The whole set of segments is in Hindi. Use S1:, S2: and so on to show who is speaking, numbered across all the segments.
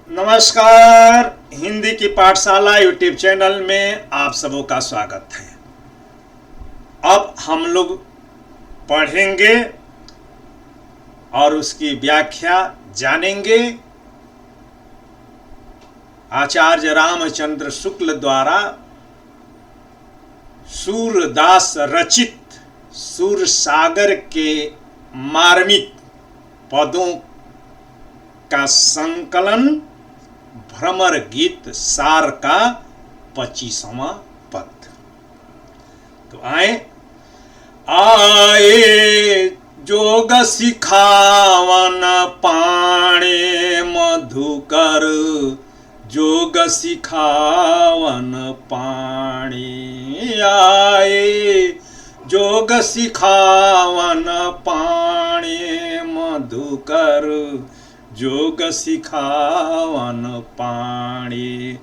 S1: नमस्कार। हिंदी की पाठशाला यूट्यूब चैनल में आप सबों का स्वागत है। अब हम लोग पढ़ेंगे और उसकी व्याख्या जानेंगे। आचार्य रामचंद्र शुक्ल द्वारा सूरदास रचित सूरसागर के मार्मिक पदों का संकलन भ्रमर गीत सार का 25वां पद। तो आए जोग सिखावन पाणे मधुकर, जोग सिखावन पाणे। आए जोग सिखावन पाणे मधुकर, जोग सिखावन पाणे।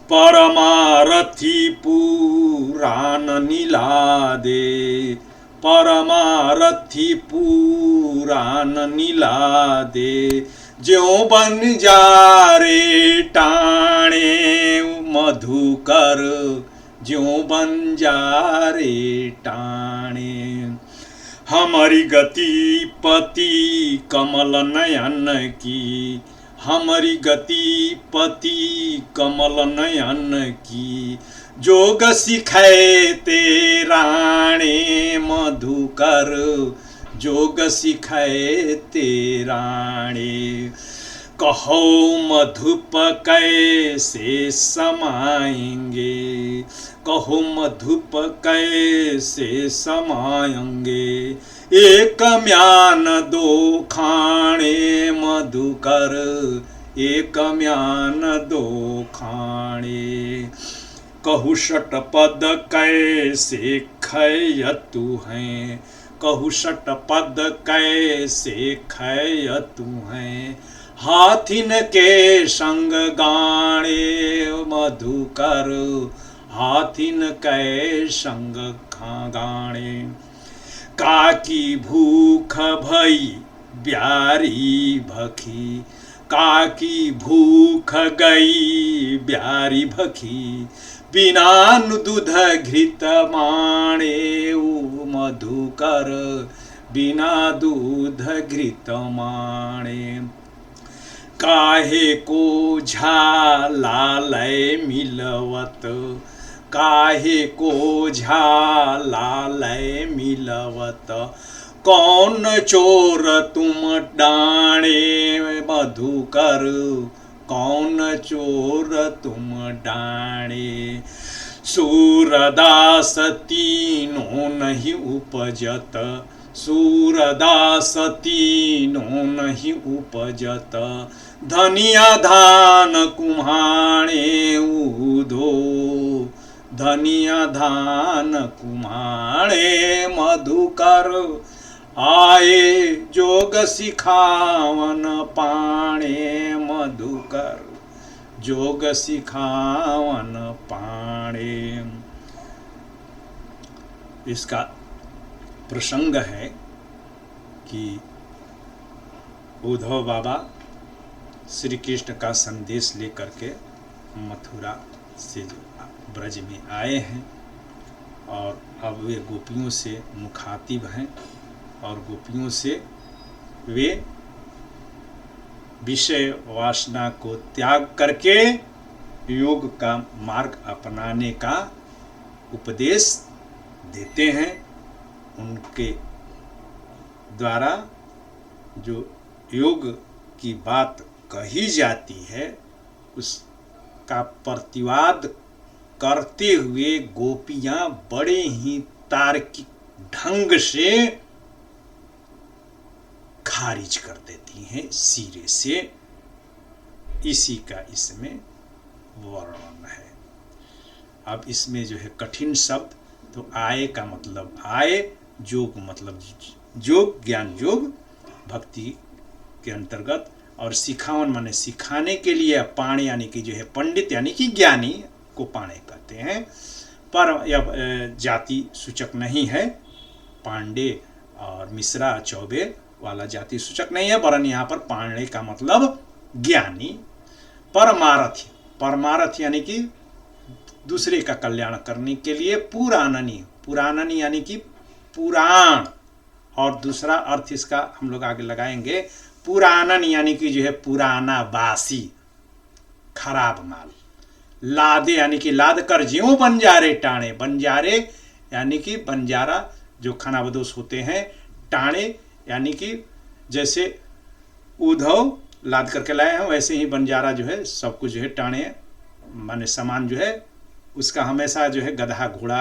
S1: परमारथी पुराण निलादे, परमारथी पुराण निलादे। ज्यों बन जारे टाणे मधुकर, ज्यों बन जारे टाणे। हमारी गति पति कमल नयन की, हमारी गति पति कमल नयन की। जोग सिखाए ते राणे मधुकर, जोग सिखाए ते राणे। कहो मधुप कैसे समाएंगे, कहो मधुप कैसे समाएंगे। एक म्यान दो खाणे मधुकर, एक म्यान दो खाणे। कहु षटपद कैसे खयतु हैं, कहु षटपद कैसे खयतु हैं। हाथिन के संग गाणे मधुकर, हाथिन के संग गाणे। काकी भूख भई ब्यारी भखी, काकी भूख गई ब्यारी भखी। बिना दूध घृत माणे मधुकर, बिना दूध घृत माणे। काहे को झालालय मिलवत, काहे को झालालय मिलवत। कौन चोर तुम डाणे मधुकर, कौन चोर तुम डाणे। सूरदास तीनों नहीं उपजत, सूरदास तीनों नहीं उपजत। धनिया धान कुम्हाणे ऊधो, धनिया धान कुम्हाणे मधुकर। आए जोग सिखावन पाणे मधुकर, जोग सिखावन पाणे। इसका प्रसंग है कि उद्धव बाबा श्री कृष्ण का संदेश लेकर के मथुरा से ब्रज में आए हैं और अब वे गोपियों से मुखातिब हैं और गोपियों से वे विषय वासना को त्याग करके योग का मार्ग अपनाने का उपदेश देते हैं। उनके द्वारा जो योग की बात कही जाती है उसका प्रतिवाद करते हुए गोपियां बड़े ही तार्किक ढंग से खारिज कर देती हैं सिरे से। इसी का इसमें वर्णन है। अब इसमें जो है कठिन शब्द, तो आए का मतलब आए, जोग मतलब जोग, ज्ञान योग भक्ति के अंतर्गत, और सिखावन माने सिखाने के लिए। पाणे यानी कि जो है पंडित यानी कि ज्ञानी को पाणे कहते हैं, पर यह जाति सूचक नहीं है। पांडे और मिश्रा चौबे वाला जाति सूचक नहीं है, वरन यहाँ पर पाणे का मतलब ज्ञानी। परमारथ, परमारथ यानी कि दूसरे का कल्याण करने के लिए। पुराणनी, पुराणनी यानी कि पुराण, और दूसरा अर्थ इसका हम लोग आगे लगाएंगे पुराणन यानी कि जो है पुराना, बासी, खराब माल। लादे यानी कि लाद कर ज्यों बंजारे टाणे, बंजारे यानी कि बंजारा जो खानाबदोश होते हैं, टाणे यानी कि जैसे उधव लाद करके लाए हैं, वैसे ही बंजारा जो है सब कुछ जो है टाणे माने सामान जो है उसका हमेशा जो है गधा घोड़ा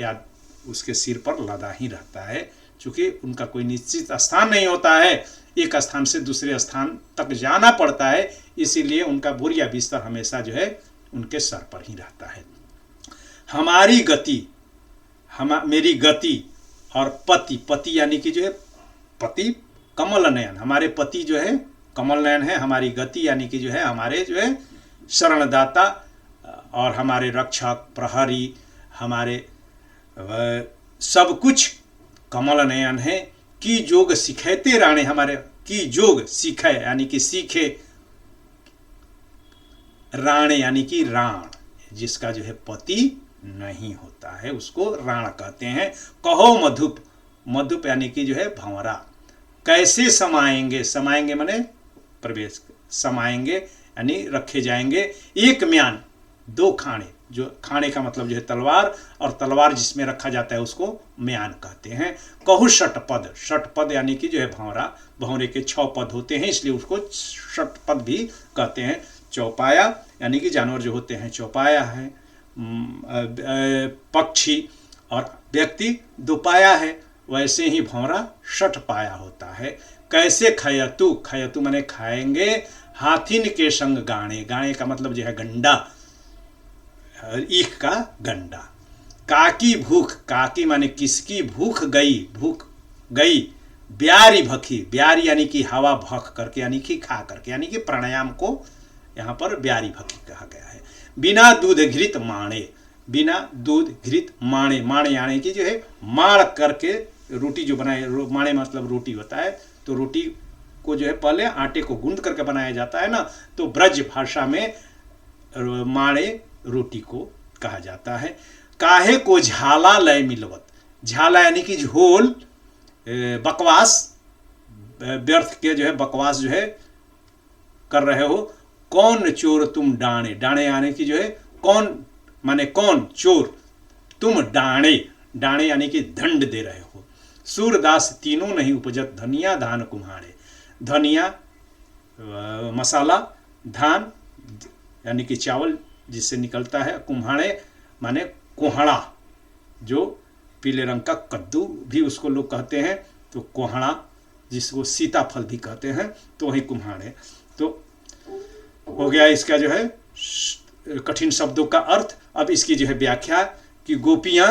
S1: या उसके सिर पर लदा ही रहता है, क्योंकि उनका कोई निश्चित स्थान नहीं होता है, एक स्थान से दूसरे स्थान तक जाना पड़ता है, इसीलिए उनका बोरिया बिस्तर हमेशा जो है उनके सर पर ही रहता है। हमारी गति, मेरी गति, और पति, पति यानी कि जो है पति कमल नयन, हमारे पति जो है कमल नयन है। हमारी गति यानी कि जो है हमारे जो है शरणदाता और हमारे रक्षक प्रहरी, हमारे सब कुछ कमल नयन है। की जोग सिखाते राणे, हमारे की जोग सीखे यानी कि सीखे, राणे यानी कि राण, जिसका जो है पति नहीं होता है उसको राण कहते हैं। कहो मधुप, मधुप यानी कि जो है भंवरा। कैसे समाएंगे, समाएंगे माने प्रवेश, समाएंगे यानी रखे जाएंगे। एक म्यान, दो खाने, जो खाने का मतलब जो है तलवार, और तलवार जिसमें रखा जाता है उसको म्यान कहते हैं। कहु षटपद, षटपद यानी कि जो है भंवरा, भंवरे के 6 पद होते हैं इसलिए उसको षटपद भी कहते हैं। चौपाया यानी कि जानवर जो होते हैं चौपाया है, पक्षी और व्यक्ति दोपाया है, वैसे ही भंवरा षटपाया होता है। कैसे खयतु, खयतु माने खाएंगे। हाथिन के संग गाणे, गाणे का मतलब जो है गंडा, ईख का गंडा। काकी भूख, काकी माने किसकी भूख गई, भूख गई। ब्यारी भखी, ब्यारी यानी कि हवा भख करके यानी कि खा करके, यानी कि प्राणायाम को यहाँ पर ब्यारी भखी कहा गया है। बिना दूध घृत माणे, बिना दूध घृत माणे, माणे यानी कि जो है माड़ करके रोटी जो बनाए, माणे मतलब रोटी होता है, तो रोटी को जो है पहले आटे को गूंद करके बनाया जाता है ना, तो ब्रज भाषा में माणे रोटी को कहा जाता है। काहे को झाला लय मिलवत, झाला यानी कि झोल, बकवास, व्यर्थ के जो है बकवास जो है कर रहे हो। कौन चोर तुम डाणे, डाणे यानी कि जो है कौन माने कौन चोर, तुम डाणे, डाणे यानी कि दंड दे रहे हो। सूरदास तीनों नहीं उपजत, धनिया धान कुम्हाड़े, धनिया मसाला, धान यानी कि चावल जिससे निकलता है, कुम्हाड़े माने कोहड़ा, जो पीले रंग का कद्दू भी उसको लोग कहते हैं, तो कोहड़ा जिसको सीताफल भी कहते हैं, तो वही कुम्हाड़े। तो हो गया इसका जो है कठिन शब्दों का अर्थ। अब इसकी जो है व्याख्या कि गोपियां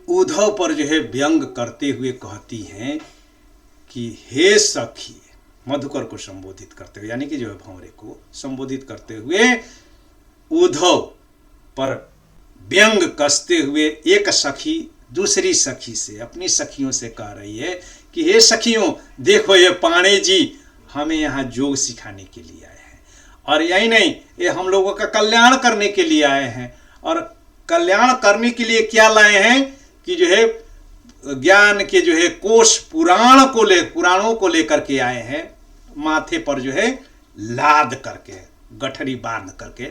S1: उद्धव पर जो है व्यंग करते हुए कहती हैं कि हे सखी, मधुकर को संबोधित करते हुए यानी कि जो है भंवरे को संबोधित करते हुए उद्धव पर व्यंग कसते हुए एक सखी दूसरी सखी से, अपनी सखियों से कह रही है कि हे सखियों, देखो ये पाणे जी हमें यहाँ योग सिखाने के लिए आए हैं, और यही नहीं, ये हम लोगों का कल्याण करने के लिए आए हैं। और कल्याण करने के लिए क्या लाए हैं कि जो है ज्ञान के जो है कोश पुराणों को लेकर के आए हैं, माथे पर जो है लाद करके गठरी बांध करके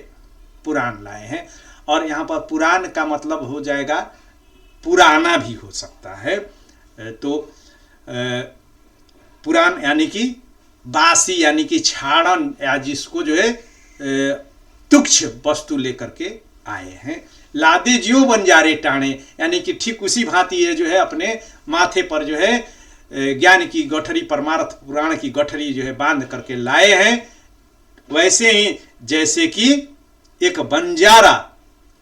S1: पुराण लाए हैं। और यहाँ पर पुराण का मतलब हो जाएगा पुराना भी हो सकता है, तो पुराण यानी कि बासी यानी कि छाड़न, या जिसको जो है तुच्छ वस्तु लेकर के आए हैं। लादे ज्यों बंजारे टाणे यानी कि ठीक उसी भांति ये जो है अपने माथे पर जो है ज्ञान की गठरी, परमार्थ पुराण की गठरी जो है बांध करके लाए हैं, वैसे ही जैसे कि एक बंजारा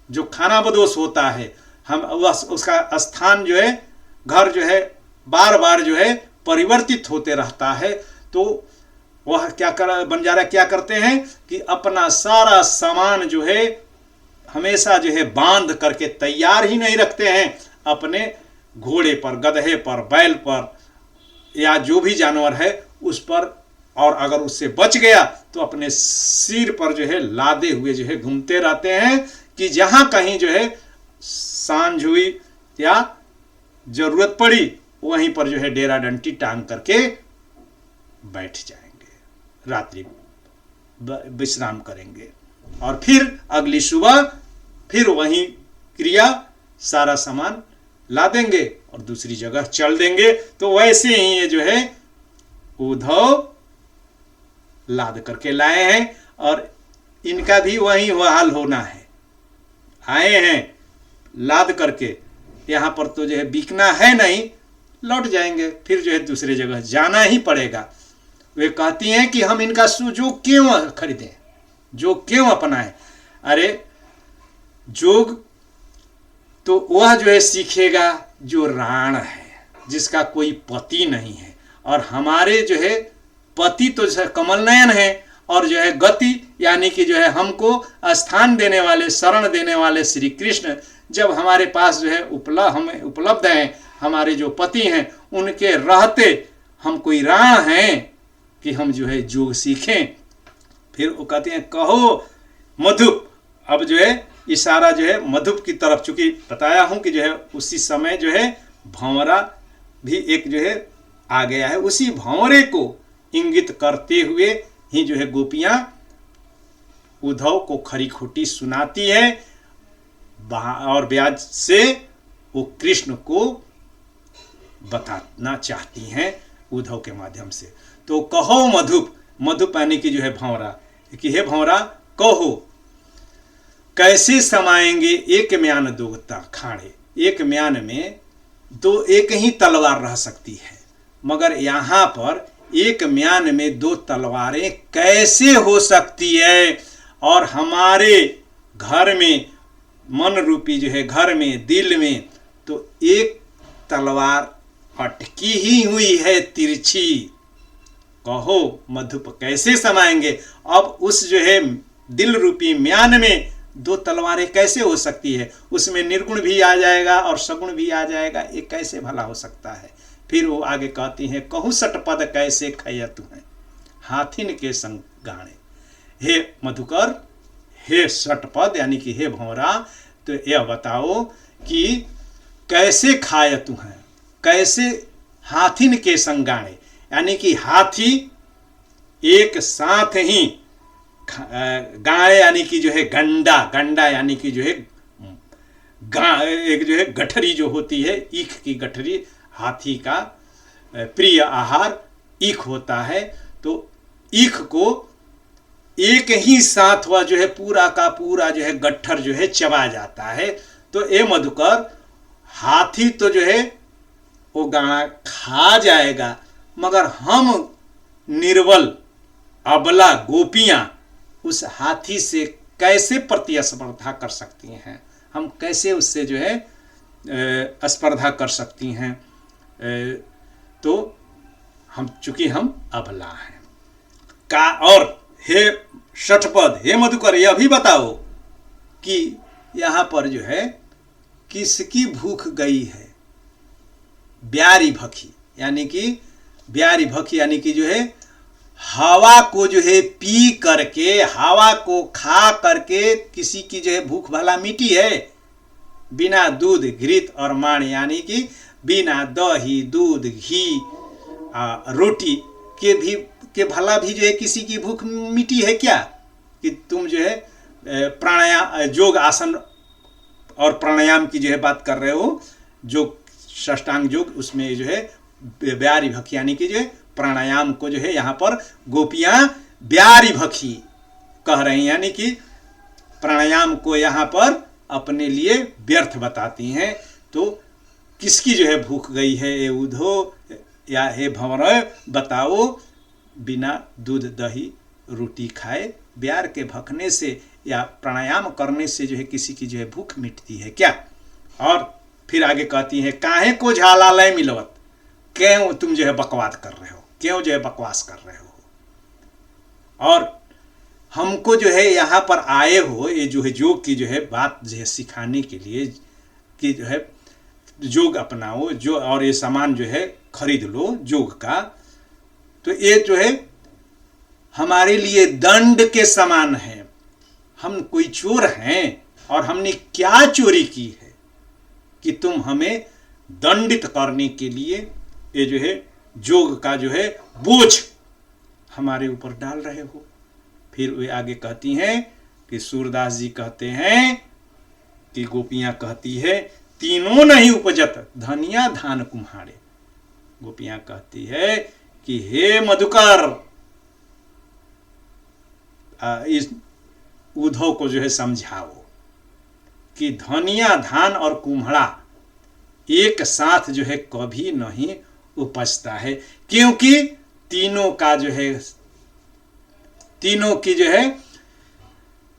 S1: जो खानाबदोश होता है, हम उसका स्थान जो है घर जो है बार बार जो है परिवर्तित होते रहता है, तो वह क्या कर बंजारा क्या करते हैं कि अपना सारा सामान जो है हमेशा जो है बांध करके तैयार ही नहीं रखते हैं, अपने घोड़े पर, गधे पर, बैल पर या जो भी जानवर है उस पर और अगर उससे बच गया तो अपने सिर पर जो है लादे हुए जो है घूमते रहते हैं कि जहां कहीं जो है सांझ हुई या जरूरत पड़ी वहीं पर जो है डेरा डंटी टांग करके बैठ जाएंगे, रात्रि विश्राम करेंगे और फिर अगली सुबह फिर वहीं क्रिया सारा सामान ला देंगे और दूसरी जगह चल देंगे। तो वैसे ही ये जो है उद्धव लाद करके लाए हैं और इनका भी वही हाल होना है। आए हैं लाद करके, यहाँ पर तो जो है बिकना है नहीं, लौट जाएंगे, फिर जो है दूसरी जगह जाना ही पड़ेगा। वे कहती हैं कि हम इनका सुजोग क्यों खरीदें, जो क्यों अपनाएं। अरे जोग तो वह जो है सीखेगा जो राण है, जिसका कोई पति नहीं है, और हमारे जो है पति तो कमल नयन है और जो है गति यानी कि जो है हमको स्थान देने वाले, शरण देने वाले श्री कृष्ण जब हमारे पास जो है हमें उपलब्ध हैं, हमारे जो पति हैं, उनके रहते हम कोई राण हैं कि हम जो है योग सीखें। फिर वो कहते हैं कहो मधुप। अब जो है इशारा जो है मधुप की तरफ, चूंकि बताया हूं कि जो है उसी समय जो है भंवरा भी एक जो है आ गया है, उसी भंवरे को इंगित करते हुए ही जो है गोपियां उद्धव को खरी खोटी सुनाती है और ब्याज से वो कृष्ण को बताना चाहती हैं उद्धव के माध्यम से। तो कहो मधुप, मधुप यानी कि जो है भंवरा, कि हे भंवरा कहो कैसे समाएंगे एक म्यान दो खाड़े। एक म्यान में दो एक ही तलवार रह सकती है, मगर यहाँ पर एक म्यान में दो तलवारें कैसे हो सकती है। और हमारे घर में मन रूपी जो है घर में दिल में तो एक तलवार अटकी ही हुई है तिरछी। कहो मधुप कैसे समाएंगे। अब उस जो है दिल रूपी म्यान में दो तलवारें कैसे हो सकती है, उसमें निर्गुण भी आ जाएगा और सगुण भी आ जाएगा, ये कैसे भला हो सकता है। फिर वो आगे कहती हैं कहूँ सटपद कैसे खयतु हैं हाथिन के संग गाणे। हे मधुकर, हे सटपद यानी कि हे भंवरा, तो यह बताओ कि कैसे खायतु हैं, कैसे हाथिन के संग गाणे, यानी कि हाथी एक साथ ही गाणे यानी कि जो है गंडा, गंडा यानी कि जो है एक जो है गठरी जो होती है, ईख की गठरी, हाथी का प्रिय आहार ईख होता है। तो ईख को एक ही साथ वह जो है पूरा का पूरा जो है गट्ठर जो है चबा जाता है। तो ए मधुकर, हाथी तो जो है वो गाना खा जाएगा, मगर हम निर्बल अबला गोपियां उस हाथी से कैसे प्रतिस्पर्धा कर सकती हैं, हम कैसे उससे जो है स्पर्धा कर सकती हैं। तो हम चूंकि हम अबला हैं का। और हे शठपद, हे मधुकर, यह भी बताओ कि यहाँ पर जो है किसकी भूख गई है। ब्यारी भखी यानी कि ब्यारी भखी यानी कि जो है हवा को जो है पी करके, हवा को खा करके किसी की जो है भूख भला मिटी है। बिना दूध घृत और माण यानी कि बिना दही दूध घी रोटी के भला भी जो है किसी की भूख मिटी है क्या। कि तुम जो है प्राणायाम योग आसन और प्राणायाम की जो है बात कर रहे हो, जो षष्टांग योग, उसमें जो है ब्यारी भखी यानी कि जो है प्राणायाम को जो है यहाँ पर गोपियां ब्यारी भखी कह रही हैं, यानी कि प्राणायाम को यहाँ पर अपने लिए व्यर्थ बताती हैं। तो किसकी जो है भूख गई है ये उद्धव या हे भंवर, बताओ बिना दूध दही रोटी खाए ब्यार के भखने से या प्राणायाम करने से जो है किसी की जो है भूख मिटती है क्या। और फिर आगे कहती हैं काहे को झालालय मिलवत, क्यों तुम जो है बकवाद कर रहे हो, क्यों जो है बकवास कर रहे हो, और हमको जो है यहाँ पर आए हो ये जो है योग की जो है बात जो है सिखाने के लिए कि जो है योग अपनाओ जो, और ये सामान जो है खरीद लो योग का। तो ये जो है हमारे लिए दंड के समान है। हम कोई चोर हैं और हमने क्या चोरी की है कि तुम हमें दंडित करने के लिए ये जो है जोग का जो है बोझ हमारे ऊपर डाल रहे हो। फिर वे आगे कहती हैं कि सूरदास जी कहते हैं कि गोपियां कहती है तीनों नहीं उपजत धनिया धान कुम्हाड़े। गोपियां कहती है कि हे मधुकर, इस उद्धव को जो है समझाओ कि धनिया धान और कुम्हड़ा एक साथ जो है कभी नहीं उपजता है, क्योंकि तीनों का जो है तीनों की जो है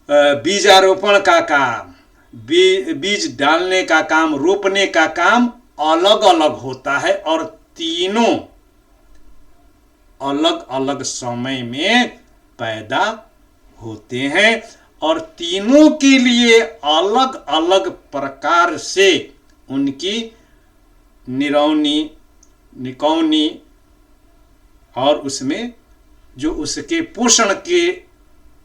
S1: बीजारोपण का काम, बीज डालने का काम, रोपने का काम अलग अलग होता है और तीनों अलग अलग समय में पैदा होते हैं और तीनों के लिए अलग अलग प्रकार से उनकी निरौनी निकौनी और उसमें जो उसके पोषण के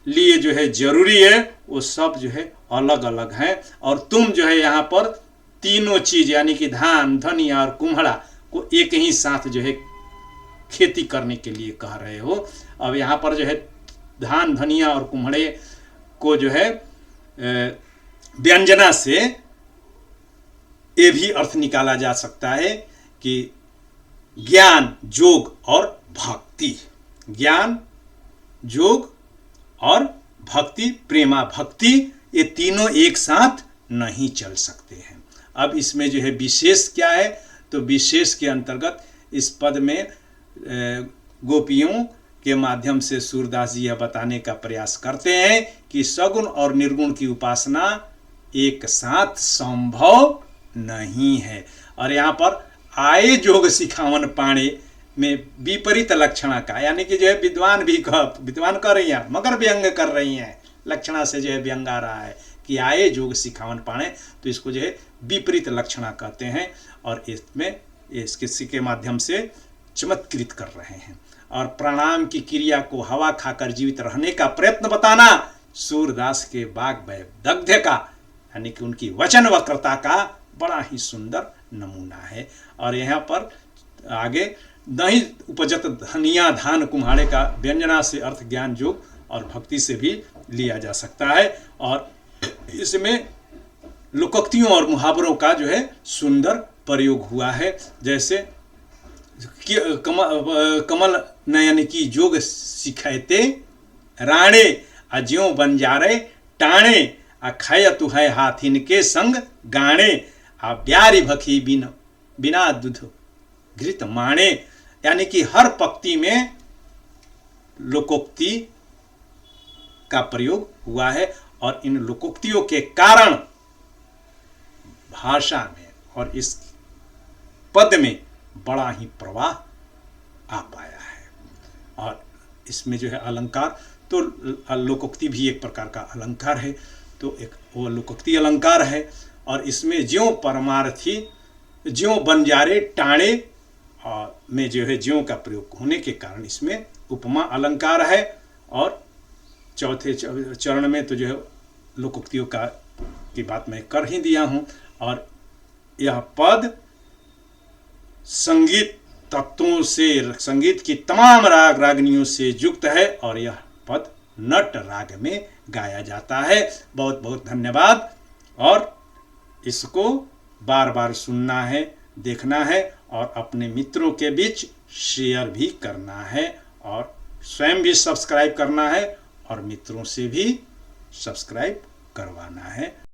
S1: लिए जो है जरूरी है वो सब जो है अलग अलग है। और तुम जो है यहाँ पर तीनों चीज यानी कि धान, धनिया और कुम्हड़ा को एक ही साथ जो है खेती करने के लिए कह रहे हो। अब यहाँ पर जो है धान, धनिया और कुम्हड़े को जो है व्यंजना से ये भी अर्थ निकाला जा सकता है कि ज्ञान, योग और भक्ति। ज्ञान, योग और भक्ति, प्रेमा भक्ति, ये तीनों एक साथ नहीं चल सकते हैं। अब इसमें जो है विशेष क्या है, तो विशेष के अंतर्गत इस पद में गोपियों के माध्यम से सूरदास जी यह बताने का प्रयास करते हैं कि सगुण और निर्गुण की उपासना एक साथ संभव नहीं है। और यहाँ पर आए जोग सिखावन पाणे में विपरीत लक्षणा का, यानी कि जो है विद्वान कर रही हैं मगर व्यंग कर रही हैं, लक्षणा से जो है व्यंग आ रहा है कि आए जोग सिखावन पाणे, तो इसको जो है विपरीत लक्षणा कहते हैं और इसमें किसी के माध्यम से चमत्कृत कर रहे हैं। और प्राणायाम की क्रिया को हवा खाकर जीवित रहने का प्रयत्न बताना सूरदास के वाग वैदग्ध्य का, यानी कि उनकी वचन वक्रता का बड़ा ही सुंदर नमूना है। और यहाँ पर आगे नहीं उपजत धनिया धान कुम्हाड़े का व्यंजना से अर्थ ज्ञान, योग और भक्ति से भी लिया जा सकता है। और इसमें लोकोक्तियों और मुहावरों का जो है सुंदर प्रयोग हुआ है, जैसे कमल नयन की जोग सिखाते राणे, अज्यों बंजारे टाणे, अखय तुहै हाथिन के संग गाणे, आ ब्यारी भखी बिना दूध घृत माणे। यानी कि हर पंक्ति में लोकोक्ति का प्रयोग हुआ है और इन लोकोक्तियों के कारण भाषा में और इस पद में बड़ा ही प्रवाह आ पाया है। और इसमें जो है अलंकार, तो लोकोक्ति भी एक प्रकार का अलंकार है, तो एक वो लोकोक्ति अलंकार है। और इसमें ज्यों परमार्थी, ज्यों बंजारे टाणे में जो है ज्यों का प्रयोग होने के कारण इसमें उपमा अलंकार है। और चौथे चरण में तो जो है लोकोक्तियों की बात मैं कर ही दिया हूँ। और यह पद संगीत तत्वों से, संगीत की तमाम राग रागनियों से युक्त है और यह पद नट राग में गाया जाता है। बहुत बहुत धन्यवाद। और इसको बार बार सुनना है, देखना है और अपने मित्रों के बीच शेयर भी करना है और स्वयं भी सब्सक्राइब करना है और मित्रों से भी सब्सक्राइब करवाना है।